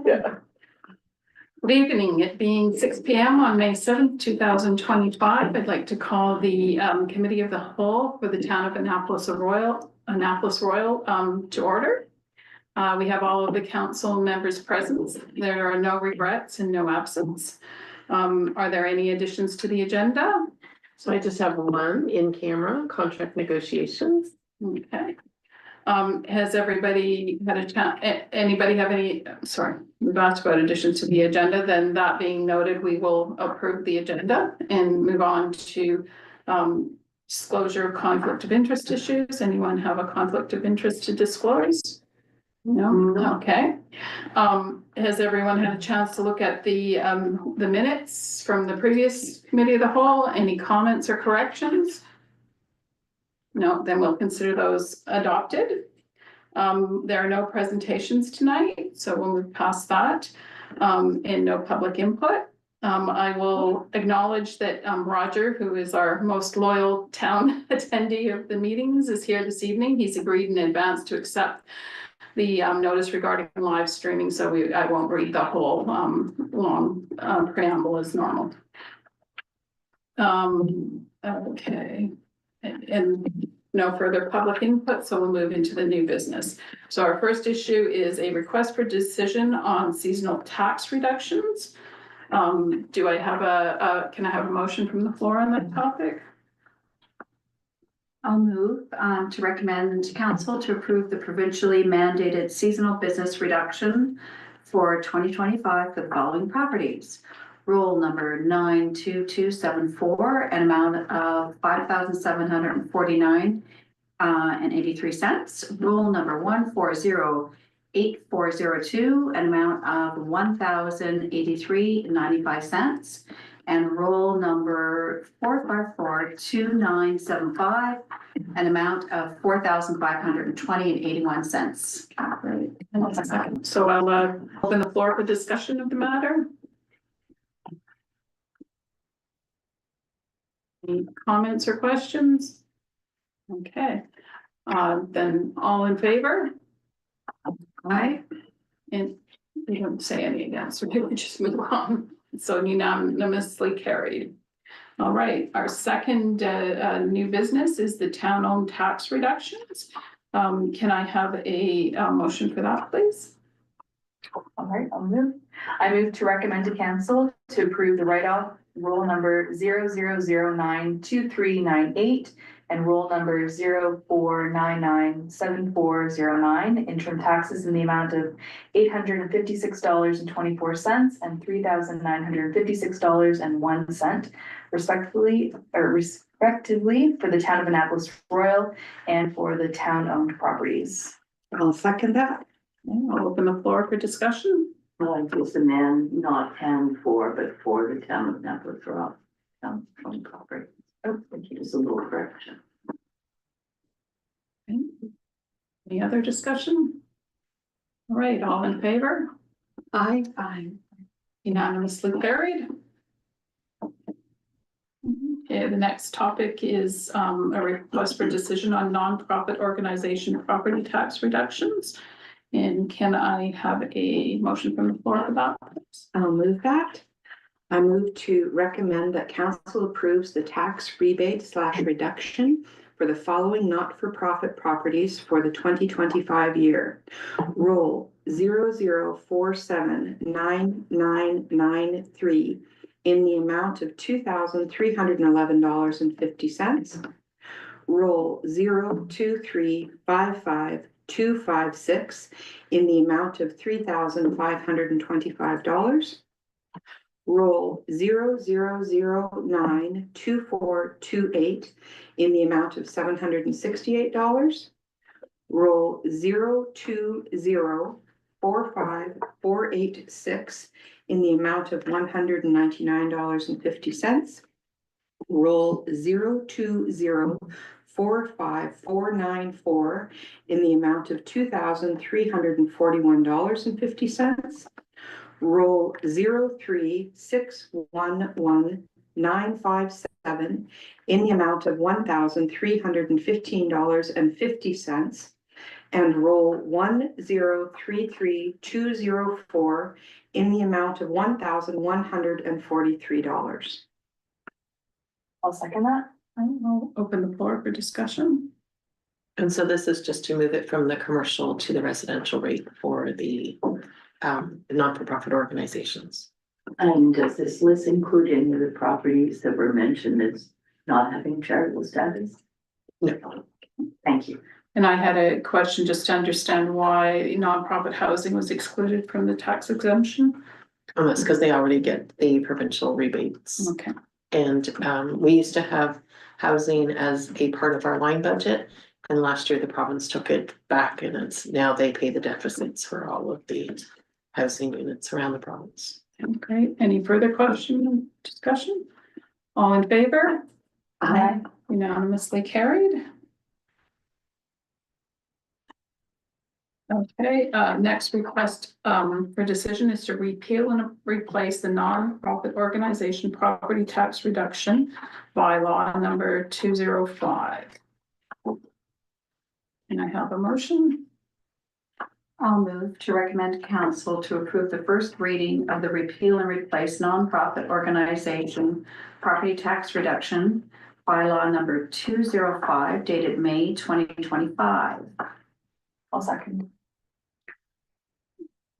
Yeah. Good evening, it being 6 p.m. on May 7th, 2025, I'd like to call the Committee of the Whole for the Town of Annapolis Royal to order. We have all of the council members present. There are no regrets and no absence. Are there any additions to the agenda? So I just have one in camera, contract negotiations. Okay. Has everybody had a chance, anybody have any, sorry, we've asked about additions to the agenda, then that being noted, we will approve the agenda and move on to disclosure of conflict of interest issues. Anyone have a conflict of interest to disclose? No, okay. Has everyone had a chance to look at the minutes from the previous committee of the whole? Any comments or corrections? No, then we'll consider those adopted. There are no presentations tonight, so we'll move past that, and no public input. I will acknowledge that Roger, who is our most loyal town attendee of the meetings, is here this evening. He's agreed in advance to accept the notice regarding live streaming, so I won't read the whole long preamble as normal. Okay. And no further public input, so we'll move into the new business. So our first issue is a request for decision on seasonal tax reductions. Do I have can I have a motion from the floor on that topic? I'll move to recommend to council to approve the provincially mandated seasonal business reduction for 2025 for the following properties. Rule number 92274, an amount of $5,749 and 83 cents. Rule number 1408402, an amount of $1,083.95 cents. And rule number 4542975, an amount of $4,520.81 cents. Great. And a second. So I'll open the floor for discussion of the matter. Any comments or questions? Okay, then all in favor? Aye. And we don't say any against, we just move on. So unanimously carried. All right, our second new business is the town-owned tax reductions. Can I have a motion for that, please? All right, I'll move. I move to recommend to council to approve the write-off rule number 00092398 and rule number 04997409, interim taxes in the amount of $856.24 and $3,956.01 respectively for the town of Annapolis Royal and for the town-owned properties. I'll second that. I'll open the floor for discussion. I like this amend, not town for, but for the town of Annapolis Royal. Town property. Oh, thank you. Just a little correction. Okay. Any other discussion? All right, all in favor? Aye. Aye. Unanimously carried. Okay, the next topic is a request for decision on nonprofit organization property tax reductions. And can I have a motion from the floor for that? I'll move that. I move to recommend that council approves the tax rebate / reduction for the following not-for-profit properties for the 2025 year. Roll 00479993 in the amount of $2,311.50. Roll 02355. In the amount of $3,525. Roll 00092428 in the amount of $768. Roll 02045486 in the amount of $199.50. Roll 02045494 in the amount of $2,341.50. Roll 0361197 in the amount of $1,315.50. and roll 1033204 in the amount of $1,143. I'll second that. I'll open the floor for discussion. And so this is just to move it from the commercial to the residential rate for the non-for-profit organizations. And does this list include any of the properties that were mentioned as not having charitable status? No, Thank you. And I had a question just to understand why nonprofit housing was excluded from the tax exemption. that's because they already get the provincial rebates. Okay, And we used to have housing as a part of our line budget. And last year the province took it back and it's now they pay the deficits for all of the housing units around the province. okay. Any further question, discussion? All in favor? Aye. Unanimously carried. Okay, next request for decision is to repeal and replace the non-profit organization property tax reduction bylaw number 205. Can I have a motion? I'll move to recommend council to approve the first reading of the repeal and replace nonprofit organization property tax reduction bylaw number 205 dated May 2025. I'll second.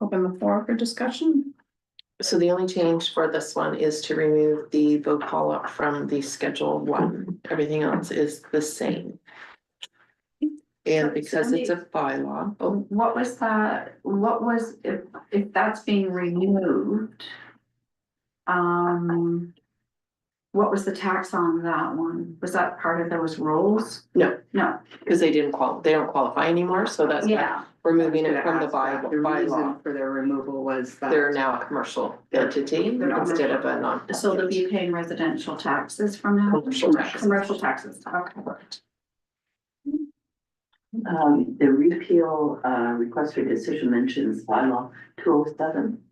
Open the floor for discussion. So the only change for this one is to remove the vote call up from the Schedule 1. Everything else is the same. And because it's a bylaw, oh, What was that, what was, if that's being removed? What was the tax on that one? Was that part of those rules? No. No, because they don't qualify anymore, so that's why yeah, we're moving it from the The reason bylaw. for their removal was that. They're now a commercial entity They're not instead of a non. so they'll be paying residential taxes from now? Commercial taxes. Commercial taxes, okay. The repeal, request for decision mentions bylaw 207.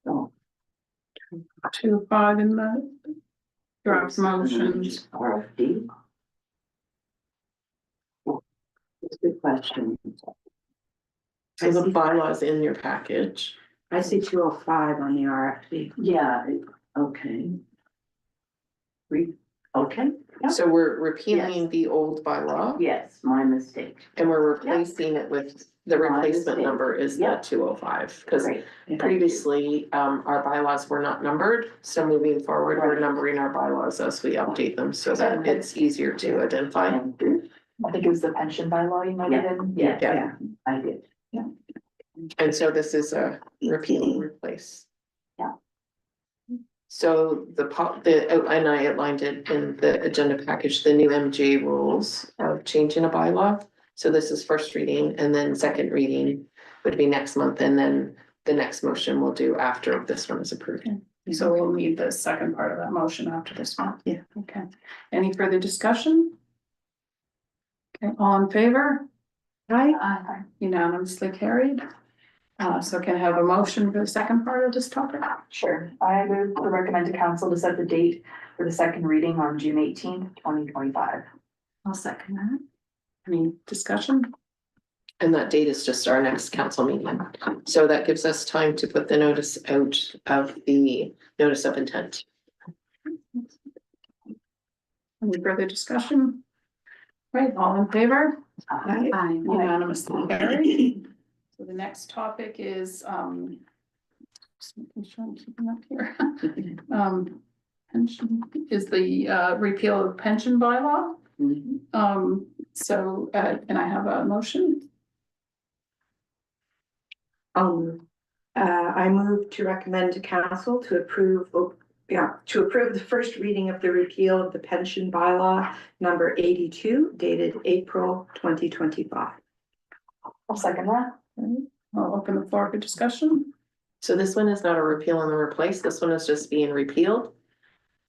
Oh. 205 in the draft motions. RFD. It's a good question. So the bylaws in your package. I see 205 on the RFP. Yeah, okay. Okay, yeah. So we're repealing the old bylaw Yes, my mistake. and we're replacing it with, the My replacement mistake. number is the Yeah. 205. Because Great. previously, our bylaws were not numbered, so moving forward, we're Right. numbering our bylaws as we update them so that it's easier to identify. Thank you. I think it was the pension bylaw you might have been. Yeah, Yeah. I did. And so this is a repeal and replace. Yeah. So the outline I outlined it in the agenda package, the new MJ rules of changing a bylaw. So this is first reading and then second reading would be next month and then the next motion we'll do after this one is approved. So we'll need the second part of that motion after this one. Yeah. Okay. Any further discussion? Okay, all in favor? Aye. Unanimously carried. So can I have a motion for the second part of this topic? Sure. I move to recommend to council to set the date for the second reading on June 18th, 2025. I'll second that. Any discussion? And that date is just our next council meeting. So that gives us time to put the notice out of the notice of intent. Any further discussion? Right, all in favor? Aye. Aye. Unanimously carried. So the next topic is, just making sure I'm keeping up here. Pension is the, repeal of pension bylaw. Mhm. So, can I have a motion? I move to recommend to council to approve, the first reading of the repeal of the pension bylaw number 82 dated April 2025. I'll second that. I'll open the floor for discussion. So this one is not a repeal and a replace. This one is just being repealed.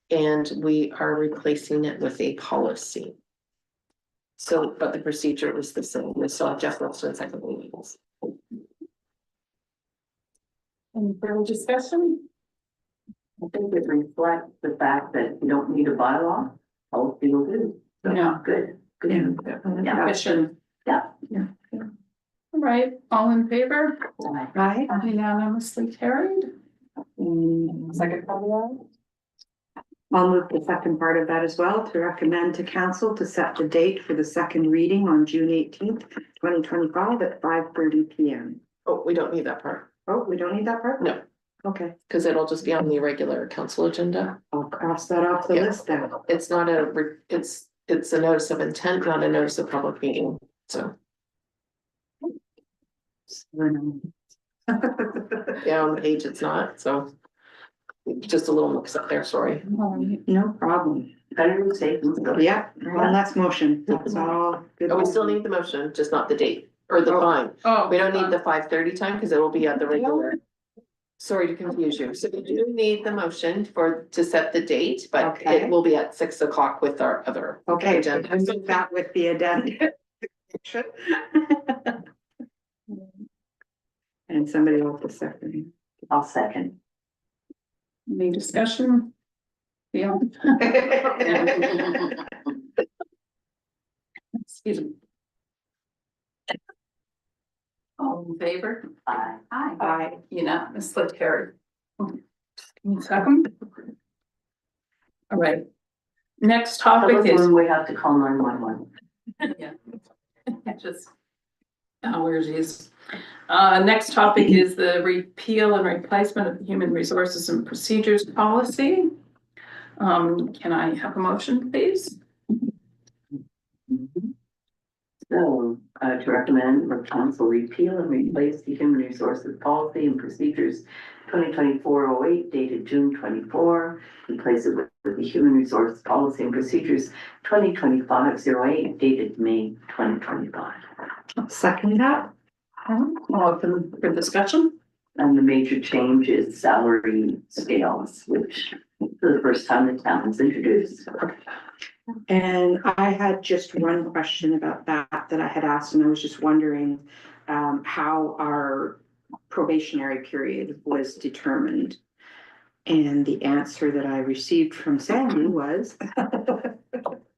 And we are replacing it with a policy. So, but the procedure is the same. We still have Jeff Wilson second readings. Any further discussion? I think it reflects the fact that you don't need a bylaw. Policy will do. So, Yeah. Good. good. Yeah. Efficient. Yeah. All right, all in favor? Right? Unanimously carried. Second part of that? I'll move the second part of that as well, to recommend to council to set the date for the second reading on June 18th, 2025 at 5:30 p.m. Oh, we don't need that part, Oh, we don't need that part? No. Okay, because it'll just be on the regular council agenda. I'll cross that off the Yeah. list then. It's not it's a notice of intent, not a notice of public meeting, so, yeah, on the page it's not, so. Just a little mix up there, sorry. No problem. Better mistake than sorry. Yeah, one less motion, that's all. good. Oh, we still need the motion, just not the date, or the Oh. time. Oh. We don't need the 5:30 time, because it will be at the regular. Sorry to confuse you, so we do need the motion to set the date, but Okay. it will be at 6 o'clock with our other. Okay, agenda. I move that with the addendum. And somebody else is seconding. I'll second. Any discussion? Yeah. Excuse me. All in favor? Aye. Aye. Unanimously carried. Give me a second. All right. Next topic That was is. when we have to call 911. Yeah. Just. Where's his? Next topic is the repeal and replacement of the Human Resources and Procedures Policy. Can I have a motion, please? So, to recommend for council repeal and replace the Human Resources Policy and Procedures 2024-08 dated June 24, replace it with the Human Resource Policy and Procedures 2025-08 dated May 2025. Second that? I'll open for discussion. And the major change is salary scales, which for the first time the town has introduced. And I had just one question about that I had asked, and I was just wondering how our probationary period was determined. And the answer that I received from Sandy was.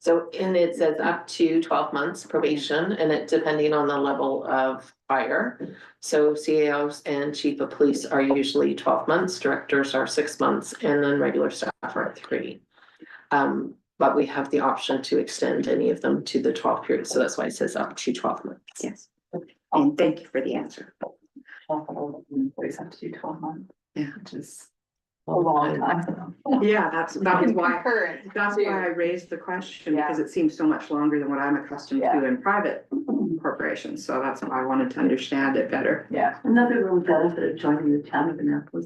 So, and it says up to 12 months probation, and it depending on the level of fire. So CAOs and chief of police are usually 12 months, directors are 6 months, and then regular staff are 3. But we have the option to extend any of them to the 12 period, so that's why it says up to 12 months. Yes. And thank you for the answer. Employees have to do 12 months. Yeah. Which is a long time. Yeah, that was why, Current. that's why I raised the question, because it seems so much longer than what I'm accustomed to in private corporations. So that's why I wanted to understand it better. Yeah. Another little benefit of joining the town of Annapolis.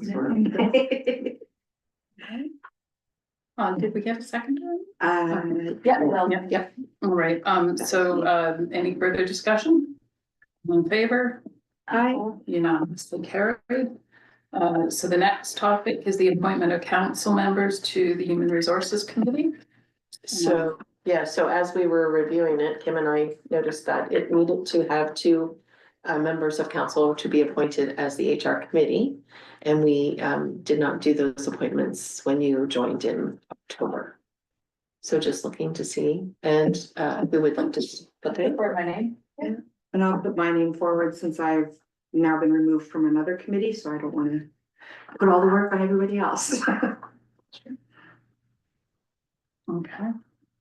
Did we get a second? Yeah, well, Yeah. All right, any further discussion? All in favor? Aye. Unanimously carried. So the next topic is the appointment of council members to the Human Resources Committee. So, yeah, so as we were reviewing it, Kim and I noticed that it needed to have 2 members of council to be appointed as the HR committee. And we did not do those appointments when you joined in October. So just looking to see, and who would like to put it? for my name. And I'll put my name forward since I've now been removed from another committee, so I don't want to put all the work on everybody else. Okay.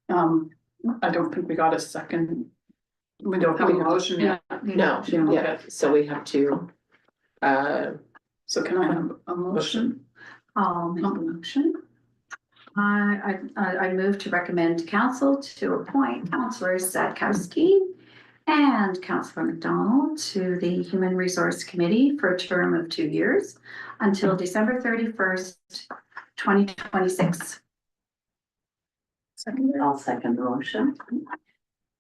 I don't think we got a second. We don't have a motion yet. No, yeah, so we have to, So can I have a motion? I'll make a motion. I move to recommend to council to appoint Councillor Sadkowski and Councillor McDonald to the Human Resource Committee for a term of 2 years until December 31st, 2026. Second. I'll second the motion.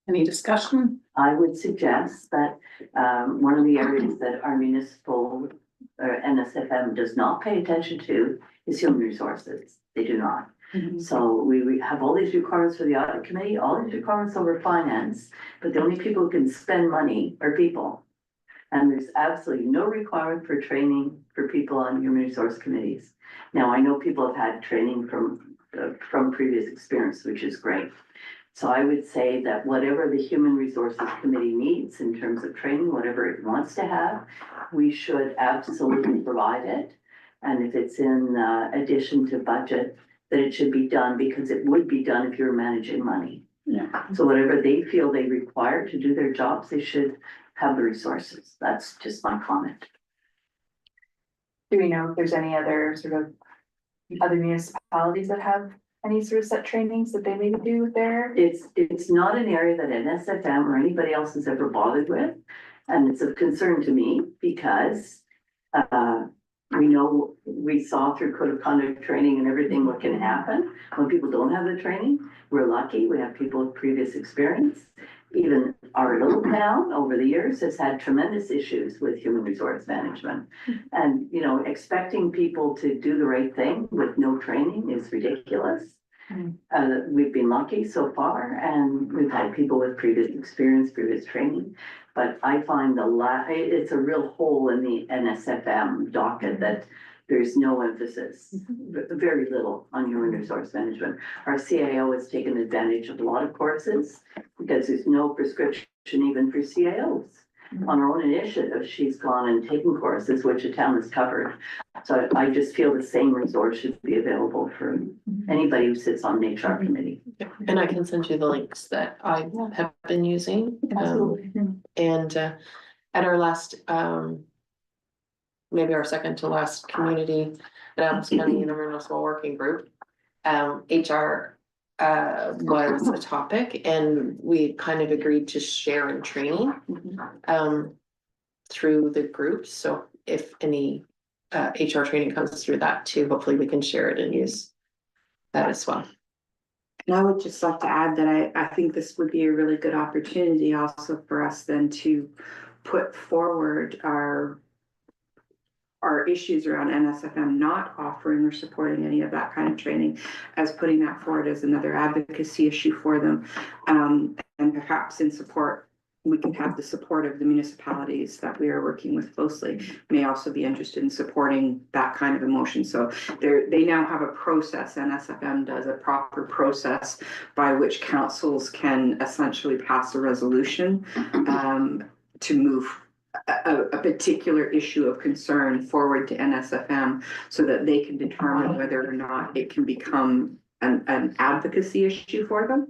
Any discussion? I would suggest that one of the areas that our municipal NSFM does not pay attention to is human resources. They do not. So we have all these requirements for the audit committee, all these requirements over finance, but the only people who can spend money are people. And there's absolutely no requirement for training for people on human resource committees. Now, I know people have had training from previous experience, which is great. So I would say that whatever the Human Resources Committee needs in terms of training, whatever it wants to have, we should absolutely provide it. And if it's in addition to budget, that it should be done, because it would be done if you're managing money. Yeah. So whatever they feel they require to do their jobs, they should have the resources. That's just my comment. Do we know if there's any other sort of other municipalities that have any sort of set trainings that they maybe do there? It's not an area that NSFM or anybody else has ever bothered with. And it's of concern to me because we know, we saw through code of conduct training and everything what can happen when people don't have the training. We're lucky, we have people with previous experience. Even our little town over the years has had tremendous issues with human resource management. And, you know, expecting people to do the right thing with no training is ridiculous. We've been lucky so far, and we've had people with previous experience, previous training. But I find it's a real hole in the NSFM docket that there's no emphasis, very little on human resource management. Our CIO has taken advantage of a lot of courses because there's no prescription even for CIOs. On her own initiative, she's gone and taken courses which the town has covered. So I just feel the same resource should be available for anybody who sits on an HR committee. And I can send you the links that I have been using. And at our last, maybe our second to last community, Adams County Intermunicipal Working Group, HR was a topic, and we kind of agreed to share in training through the group. So if any HR training comes through that too, hopefully we can share it and use that as well. And I would just like to add that I think this would be a really good opportunity also for us then to put forward our issues around NSFM not offering or supporting any of that kind of training, as putting that forward as another advocacy issue for them. And perhaps in support, we can have the support of the municipalities that we are working with closely, may also be interested in supporting that kind of emotion. So they now have a process, NSFM does a proper process by which councils can essentially pass a resolution to move a particular issue of concern forward to NSFM so that they can determine whether or not it can become an advocacy issue for them.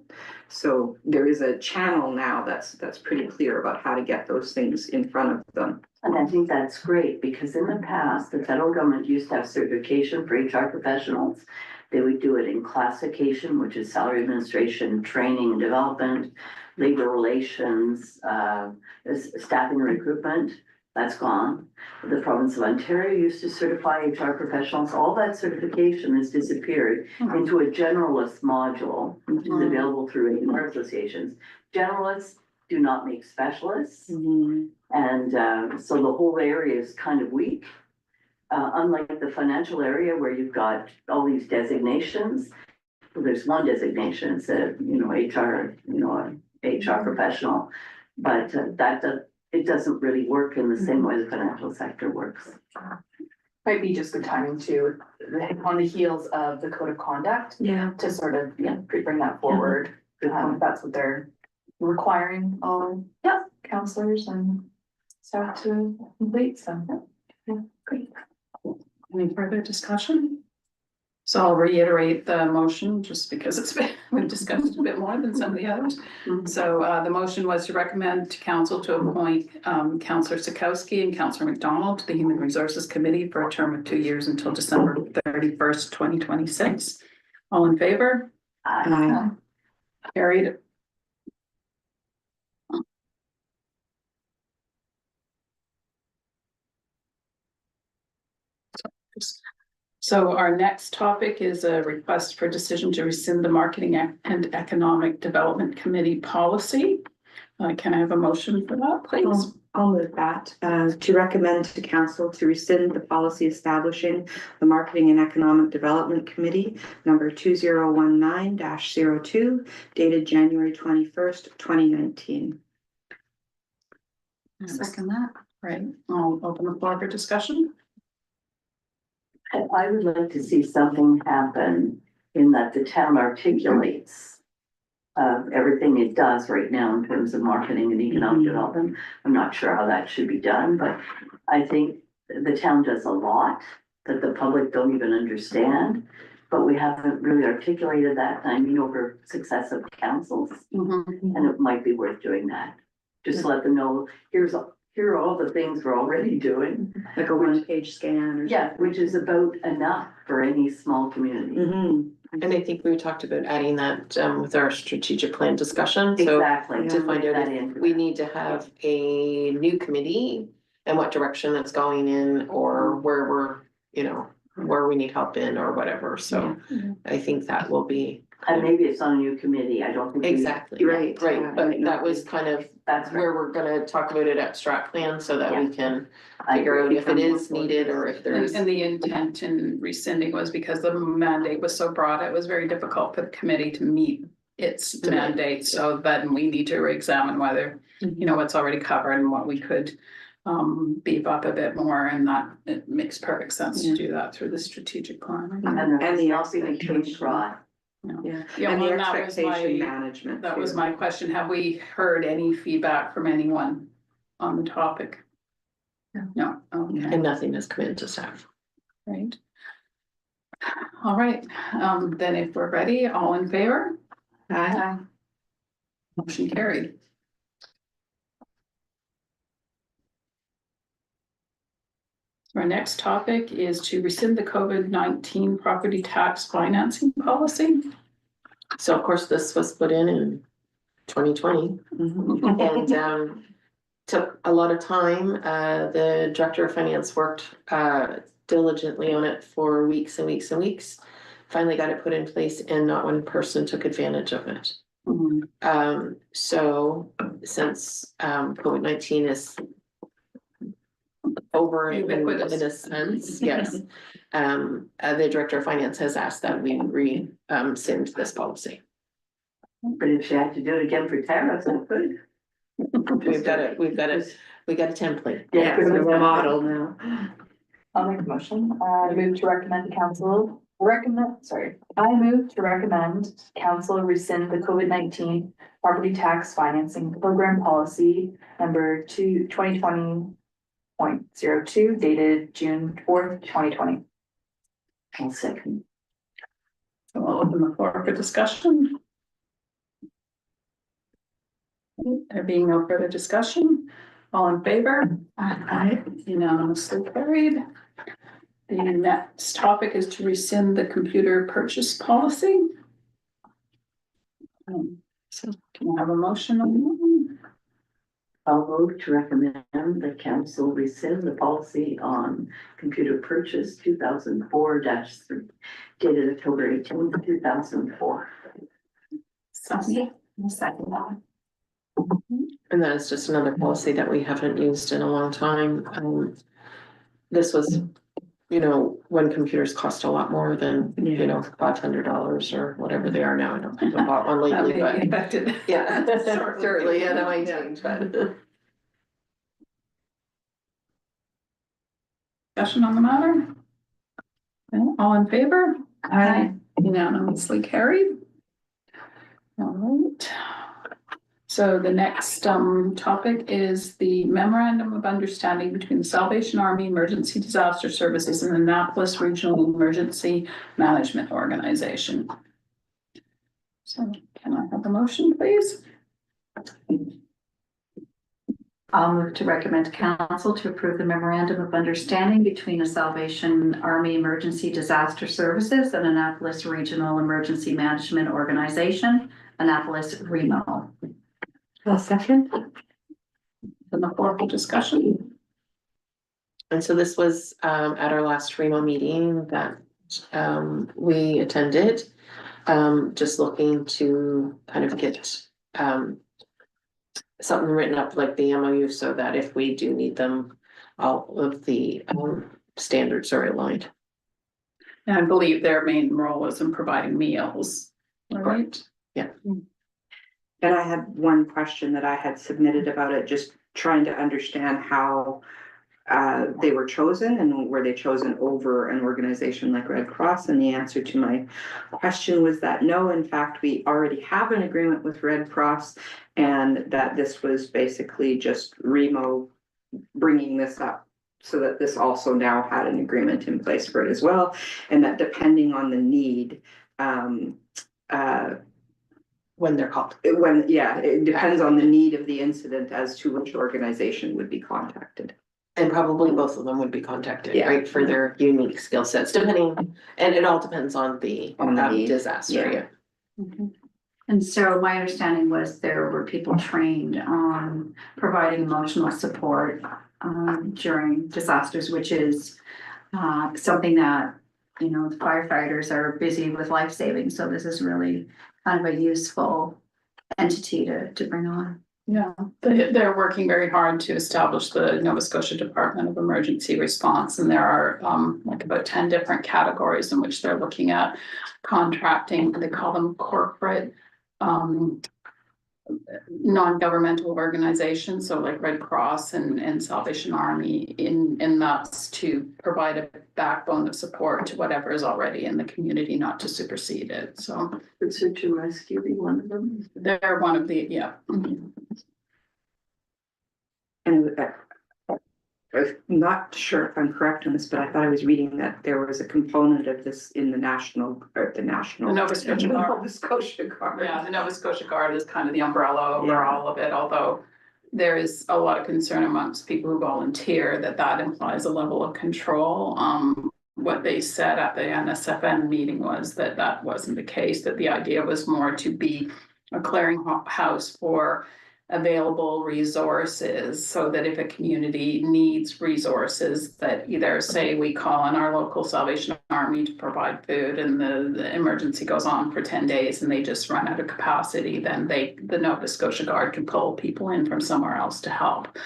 So there is a channel now that's pretty clear about how to get those things in front of them. And I think that's great, because in the past, the federal government used to have certification for HR professionals. They would do it in classification, which is salary administration, training and development, labor relations, staffing and recruitment. That's gone. The province of Ontario used to certify HR professionals. All that certification has disappeared into a generalist module, which is available through HR associations. Generalists do not make specialists. And so the whole area is kind of weak. Unlike the financial area where you've got all these designations. Well, there's one designation, it's a, HR, HR professional, but it doesn't really work in the same way the financial sector works. Might be just good timing too, on the heels of the code of conduct. Yeah. To sort of, bring that forward. That's what they're requiring all counselors and staff to complete, so. Yeah, great. Any further discussion? So I'll reiterate the motion just because we've discussed a bit more than some of the others. So the motion was to recommend to council to appoint Councillor Sikowski and Councillor McDonald to the Human Resources Committee for a term of 2 years until December 31st, 2026. All in favor? Aye. Carried. So our next topic is a request for decision to rescind the Marketing and Economic Development Committee policy. Can I have a motion for that, please? I'll move that to recommend to council to rescind the policy establishing the Marketing and Economic Development Committee number 2019-02 dated January 21st, 2019. Second that. Right, I'll open the floor for discussion. I would like to see something happen in that the town articulates everything it does right now in terms of marketing and economic development. I'm not sure how that should be done, but I think the town does a lot that the public don't even understand. But we haven't really articulated that, I mean, over successive councils, and it might be worth doing that. Just to let them know, here are all the things we're already doing. Like a one-page scan or. Yeah, which is about enough for any small community. Mhm. And I think we talked about adding that with our strategic plan discussion, so Exactly. to find out that if in. we need to have a new committee and what direction it's going in, or where we're, you know, where we need help in or whatever, so I think that will be. And maybe it's on a new committee, I don't think. Exactly, Right. right, Yeah, but might not that was be. kind of That's right. where we're gonna talk about it at strat plan, so that we can I figure out agree. if it is needed or if there's. And the intent in rescinding was because the mandate was so broad, it was very difficult for the committee to meet its To meet. mandate, so then we need to examine whether, you know, what's already covered and what we could beef up a bit more, and that it makes perfect sense to do that through the strategic plan. And And the not being Cape Cod. Yeah, Yeah, and well, the and that was expectation my- management. That was too. my question. Have we heard any feedback from anyone on the topic? No, okay, And nothing has come into staff. right. All right, then if we're ready, all in favor? Aye. Motion carried. Our next topic is to rescind the COVID-19 property tax financing policy. So of course, this was put in 2020. Mhm. And took a lot of time. The director of finance worked diligently on it for weeks and weeks and weeks. Finally got it put in place and not one person took advantage of it. So since COVID-19 is over in Ubiquitous. a sense, yes. The director of finance has asked that we rescind this policy. But if she had to do it again for tariffs, it could. We got a template. Yeah, we have a model now. I'll make a motion, move to recommend council, I move to recommend council rescind the COVID-19 property tax financing program policy number 2020.02 dated June 4th, 2020. I'll second. So we'll open the floor for discussion. There being no further discussion, all in favor? Aye. Unanimously carried. The next topic is to rescind the computer purchase policy. So can I have a motion on that? I'll move to recommend the council rescind the policy on computer purchase 2004-3 dated October 18th, 2004. Sonia? Second that. And that is just another policy that we haven't used in a long time. This was, you know, when computers cost a lot more than, you know, $500 or whatever they are now. I don't think I bought one That lately, may be but affected. yeah, certainly, yeah, that might Yeah. change, but. Discussion on the matter? Okay, all in favor? Aye. Unanimously carried. All right. So the next topic is the memorandum of understanding between the Salvation Army Emergency Disaster Services and Annapolis Regional Emergency Management Organization. So can I have a motion, please? I'll move to recommend council to approve the memorandum of understanding between the Salvation Army Emergency Disaster Services and Annapolis Regional Emergency Management Organization, Annapolis REMO. I'll second. In the floor for discussion. And so this was at our last REMO meeting that we attended. Just looking to kind of get something written up like the MOU so that if we do need them, all of the standards are aligned. And I believe their main role is in providing meals, right? Yeah. And I had one question that I had submitted about it, just trying to understand how they were chosen, and were they chosen over an organization like Red Cross? And the answer to my question was that no, in fact, we already have an agreement with Red Cross, and that this was basically just Remo bringing this up so that this also now had an agreement in place for it as well, and that depending on the need, when they're called. it depends on the need of the incident as to which organization would be contacted. And probably both of them would be contacted, Yeah. right, for their unique skill sets, depending, and it all depends on the On the need. disaster, Yeah. yeah. And so my understanding was there were people trained on providing emotional support during disasters, which is something that, you know, the firefighters are busy with life saving, so this is really kind of a useful entity to bring on. Yeah, they're working very hard to establish the Nova Scotia Department of Emergency Response, and there are like about 10 different categories in which they're looking at contracting. They call them corporate non-governmental organizations, so like Red Cross and Salvation Army, in that's to provide a backbone of support to whatever is already in the community, not to supersede it. So Would search and rescue be one of them? they're one of the, yeah. And I'm not sure if I'm correct on this, but I thought I was reading that there was a component of this in the national, or the national. The Nova Scotia Guard. Nova Scotia Guard. Yeah, the Nova Scotia Guard is kind of the umbrella over all of it, although there is a lot of concern amongst people who volunteer that implies a level of control. What they said at the NSFN meeting was that wasn't the case, that the idea was more to be a clearinghouse for available resources, so that if a community needs resources, that either say we call on our local Salvation Army to provide food and the emergency goes on for 10 days and they just run out of capacity, then the Nova Scotia Guard can pull people in from somewhere else to help.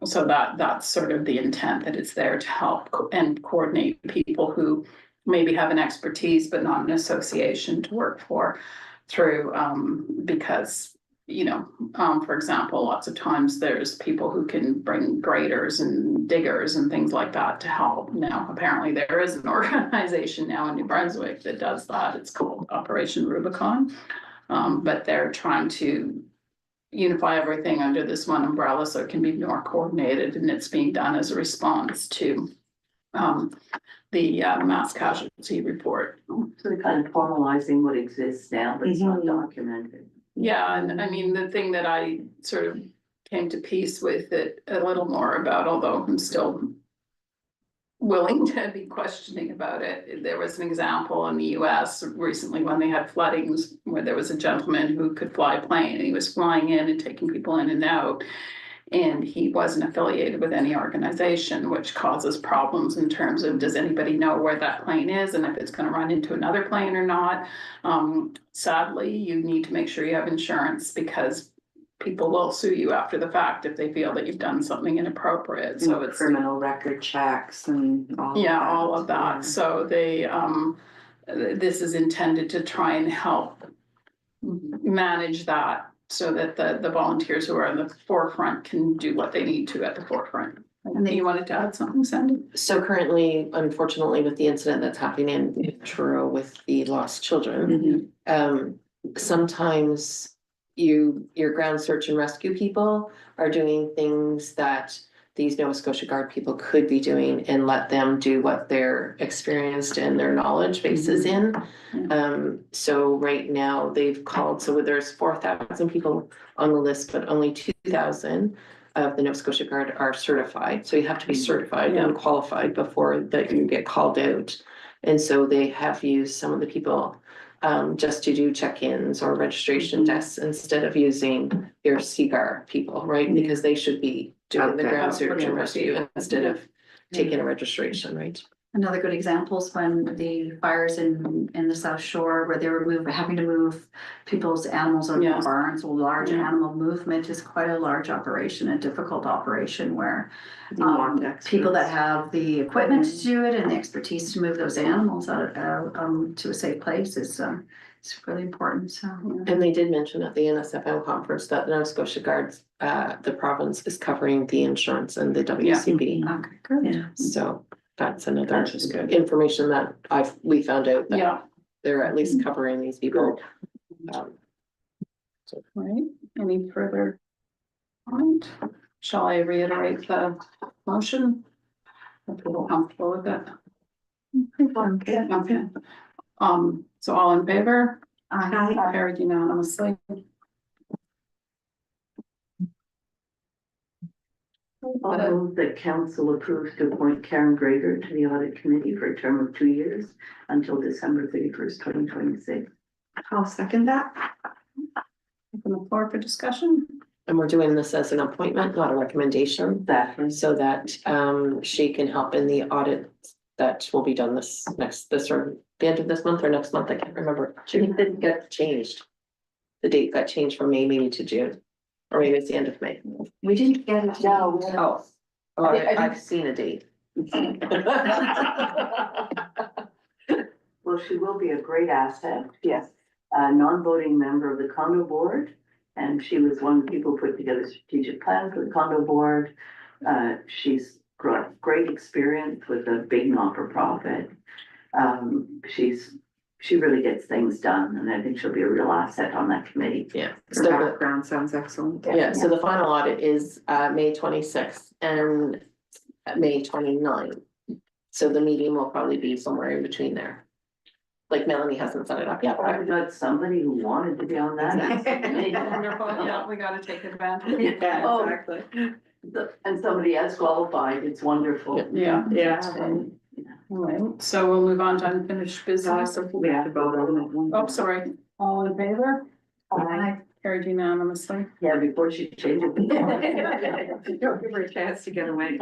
So that's sort of the intent, that it's there to help and coordinate people who maybe have an expertise but not an association to work for through, because you know, for example, lots of times there's people who can bring graders and diggers and things like that to help. Now, apparently there is an organization now in New Brunswick that does that. It's called Operation Rubicon. But they're trying to unify everything under this one umbrella so it can be more coordinated, and it's being done as a response to the mass casualty report. So they're kind of formalizing what exists now, but it's not Mhm. documented. Yeah, and I mean, the thing that I sort of came to peace with it a little more about, although I'm still willing to be questioning about it. There was an example in the US recently when they had floodings where there was a gentleman who could fly a plane, and he was flying in and taking people in and out. And he wasn't affiliated with any organization, which causes problems in terms of, does anybody know where that plane is and if it's going to run into another plane or not? Sadly, you need to make sure you have insurance, because people will sue you after the fact if they feel that you've done something inappropriate. So it's criminal record checks and all. yeah, of that. all of that. Yeah. So they, this is intended to try and help manage that, so that the volunteers who are in the forefront can do what they need to at the forefront. And then you wanted to add something, Sandy? So currently, unfortunately, with the incident that's happening in Truro with the lost children, Mhm. sometimes your ground search and rescue people are doing things that these Nova Scotia Guard people could be doing, and let them do what they're experienced and their knowledge base is in. So right now they've called, so there's 4,000 people on the list, but only 2,000 of the Nova Scotia Guard are certified. So you have to be certified and qualified before that you get called out. And so they have used some of the people just to do check-ins or registration desks instead of using your CGAR people, right? Because they should be doing the Okay. ground search and rescue instead of taking a registration, right? Another good example is when the fires in the South Shore, where they were having to move people's animals out Yeah. of barns. So large Yeah. animal movement is quite a large operation, a difficult operation where You want experts. people that have the equipment to do it and the expertise to move those animals out to a safe place is it's really important. So And they did mention at the NSFM conference that the Nova Scotia Guards the province is covering the insurance and the WCB. Okay, good. So that's another That's just good. information that we found out that Yeah, they're at least covering these people. right. Any further comment? Shall I reiterate the motion? If you're comfortable with it. Okay. So all in favor? Aye. Carried unanimously. I'll move that council approves to appoint Karen Gregor to the audit committee for a term of 2 years until December 31st, 2026. I'll second that. Open the floor for discussion. And we're doing this as an appointment, not a recommendation, Exactly. so that she can help in the audit that will be done this or the end of this month or next month, I can't remember. She didn't get changed. The date got changed from May maybe to June, or maybe it's the end of May. We didn't get it. No. Oh, I think- I've seen a date. Well, she will be a great asset, Yes. a non-voting member of the condo board. And she was one of the people who put together a strategic plan for the condo board. She's got great experience with a big not-for-profit. She really gets things done, and I think she'll be a real asset on that committee. Yeah. Her So the, background sounds excellent. yeah, so the final audit is May 26th and May 29th. So the meeting will probably be somewhere in between there. Like Melanie hasn't set it up yet. I got somebody who wanted to be on that. Wonderful, yeah, we gotta take advantage. Yeah, Oh. exactly. And somebody has qualified, it's wonderful. Yeah. Yeah. All right, so we'll move on to unfinished business. We have to vote on that one. Oh, sorry, all in favor? Aye. Carried unanimously. Yeah, before she changes. Don't give her a chance to get away.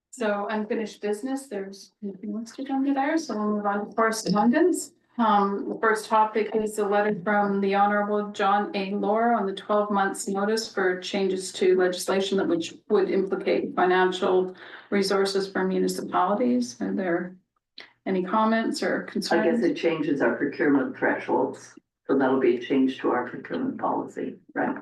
So unfinished business, there's nothing listed under there, so we'll move on to correspondence. The first topic is a letter from the Honorable John A. Lohr on the 12 months notice for changes to legislation that which would implicate financial resources for municipalities. Are there any comments or I guess concerns? it changes our procurement thresholds, so that'll be a change to our procurement policy, right?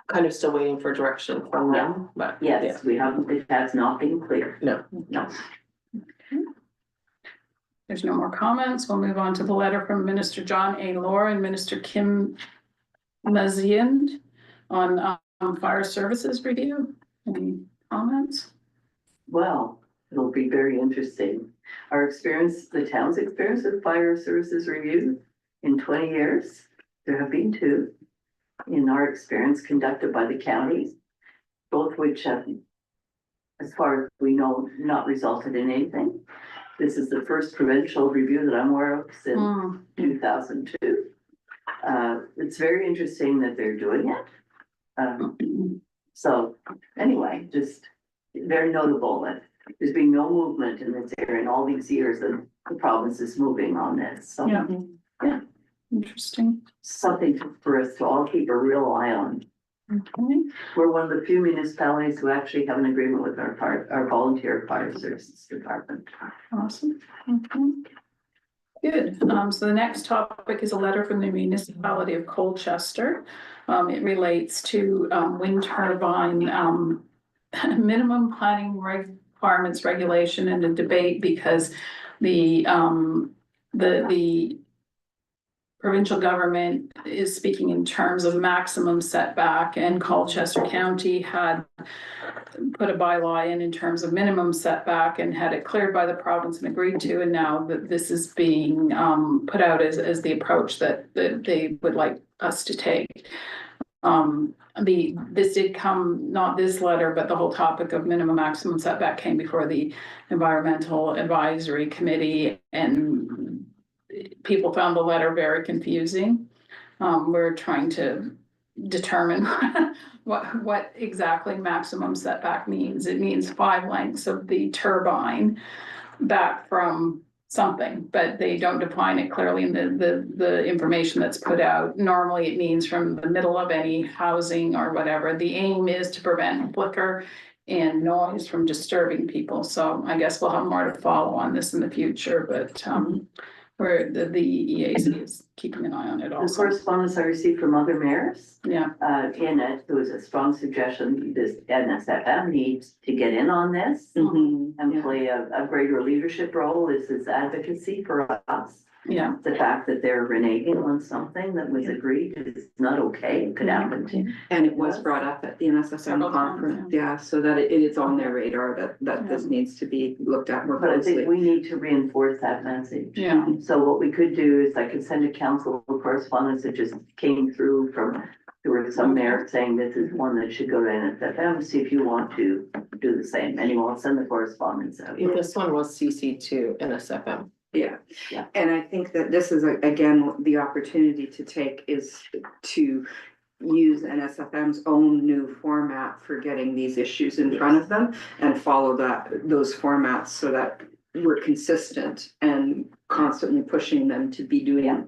Kind of still waiting for direction from them, but. Yes, we haven't, it has not been clear. No. No. There's no more comments. We'll move on to the letter from Minister John A. Lohr and Minister Kim Maziand on fire services review. Any comments? Well, it'll be very interesting. Our experience, the town's experience with fire services review in 20 years, there have been 2. In our experience conducted by the counties, both which have, as far as we know, not resulted in anything. This is the first provincial review that I'm aware of since 2002. It's very interesting that they're doing it. So anyway, just very notable that there's been no movement in this area in all these years, and the province is moving on this. So Yeah. Interesting. something for us to all keep a real eye on. Okay. We're one of the few municipalities who actually have an agreement with our volunteer fire services department. Awesome. Okay. Good. So the next topic is a letter from the municipality of Colchester. It relates to wind turbine minimum planning requirements regulation and a debate because the provincial government is speaking in terms of maximum setback, and Colchester County had put a bylaw in terms of minimum setback and had it cleared by the province and agreed to, and now that this is being put out as the approach that they would like us to take. This did come, not this letter, but the whole topic of minimum maximum setback came before the Environmental Advisory Committee, and people found the letter very confusing. We're trying to determine what exactly maximum setback means. It means 5 lengths of the turbine back from something, but they don't define it clearly in the information that's put out. Normally it means from the middle of any housing or whatever. The aim is to prevent flicker and noise from disturbing people. So I guess we'll have more to follow on this in the future, but where the EAC is keeping an eye on it The also. correspondence I received from other mayors, Yeah, in it, there was a strong suggestion, this NSFM needs to get in on this Mhm, and yeah. play a greater leadership role. This is advocacy for us. yeah. The fact that they're reneging on something that was agreed is not okay, it could happen to. And it was brought up at the NSFM Several times, conference, yeah, so that it is on their radar that this needs to be looked at more But I think closely. we need to reinforce that message. Yeah. So what we could do is I could send a council correspondence that just came through from, there were some there saying this is one that should go to NSFM, see if you want to do the same, and you won't send the correspondence out. This one was CC to NSFM. Yeah. Yeah. And I think that this is, again, the opportunity to take is to use NSFM's own new format for getting these issues in front of them and follow those formats so that we're consistent and constantly pushing them to be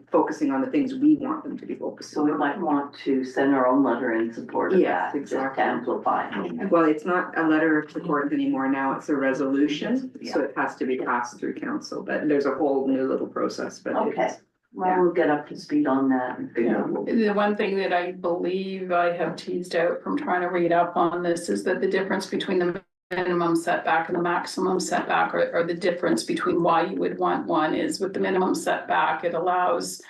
focusing on the things we want them to be focused So we on. might want to send our own letter in support of Yes, that, just exactly. to amplify. Well, it's not a letter of support anymore now, it's a resolution, so it has to be passed through council, but there's a whole new little process, but Okay, it's. well, we'll get up to speed on that and figure out what we. The one thing that I believe I have teased out from trying to read up on this is that the difference between the minimum setback and the maximum setback, or the difference between why you would want one, is with the minimum setback, it allows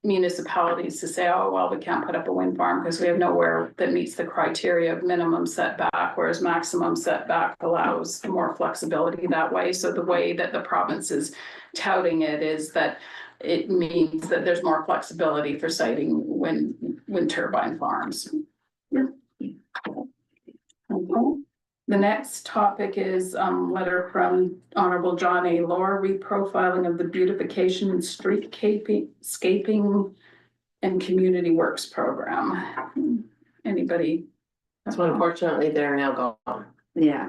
municipalities to say, oh, well, we can't put up a wind farm because we have nowhere that meets the criteria of minimum setback, whereas maximum setback allows more flexibility that way. So the way that the province is touting it is that it means that there's more flexibility for siting wind turbine farms. Okay. The next topic is letter from Honorable John A. Lohr, reprofiling of the beautification and streetscaping and community works program. Anybody? So unfortunately, they're now gone. Yeah,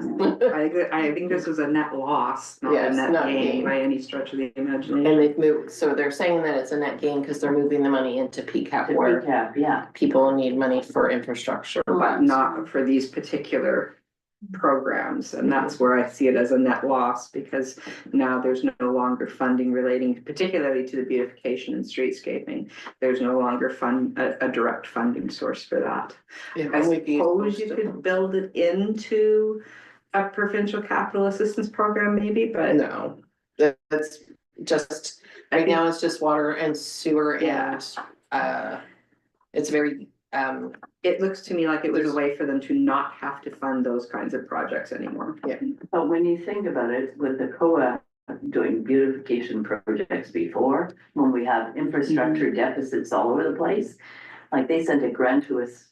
I think this was a net loss, not a Yes, net not gain gain. by any stretch of the And imagination. they've moved, so they're saying that it's a net gain because they're moving the money into PCAP To where recap, yeah. people need money for infrastructure. But not for these particular programs, and that's where I see it as a net loss, because now there's no longer funding relating particularly to the beautification and streetscaping. There's no longer a direct funding source for that. I suppose you could build it into a provincial capital assistance program maybe, but No, that's just, right now it's just water and sewer and, it's very, it looks to me like it was a way for them to not have to fund those kinds of projects anymore. But when you think about it, with the COA doing beautification projects before, when we have infrastructure deficits all over the place, like they sent a grant to us,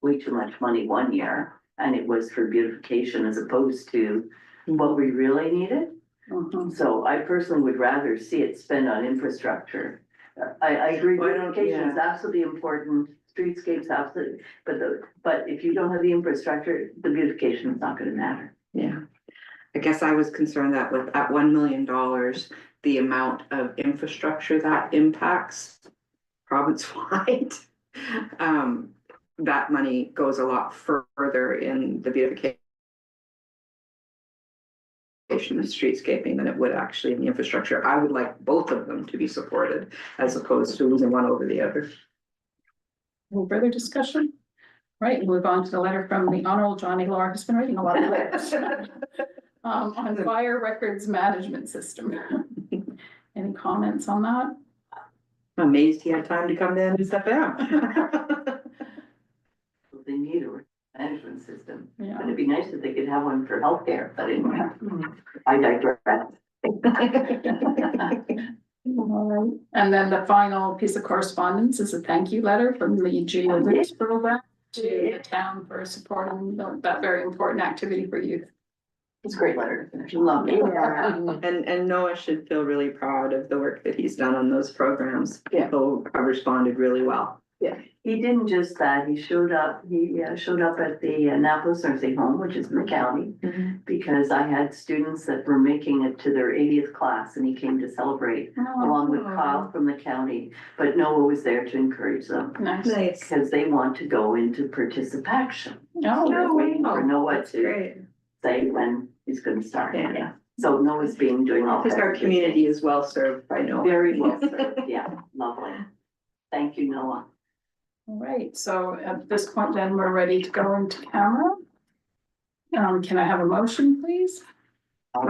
way too much money one year, and it was for beautification as opposed to what we really needed. Mhm. So I personally would rather see it spent on infrastructure. I agree, Why don't- beautification is absolutely important, streetscapes absolutely, but if you don't have the infrastructure, the beautification is not gonna matter. Yeah. I guess I was concerned that with at $1 million, the amount of infrastructure that impacts province-wide. That money goes a lot further in the beautification and streetscaping than it would actually in the infrastructure. I would like both of them to be supported as opposed to losing one over the other. Any further discussion? Right, move on to the letter from the Honorable John A. Lohr, who's been reading a lot of letters. On fire records management system. Any comments on that? I'm amazed he had time to come to NSFM. They need a management system. Yeah. It'd be nice if they could have one for healthcare, but anyway, I digress. Alright, and then the final piece of correspondence is a thank you letter from the Geovix program to the town for supporting that very important activity for youth. It's a great letter to finish. Love it. And Noah should feel really proud of the work that he's done on those programs. Yeah. People have responded really well. He didn't just that, he showed up at the Annapolis Nursing Home, which is in the county, because I had students that were making it to their 80th class and he came to celebrate along with Kyle from the county, but Noah was there to encourage them. Nice. Nice. Because they want to go into participation. Oh, They're waiting for Noah That's to great. say when he's gonna start. Yeah. So Noah's been doing all. Because our kinds of community things. is well served by Noah. Very well served, yeah, lovely. Thank you, Noah. All right, so at this point then, we're ready to go into camera. Can I have a motion, please? Awesome.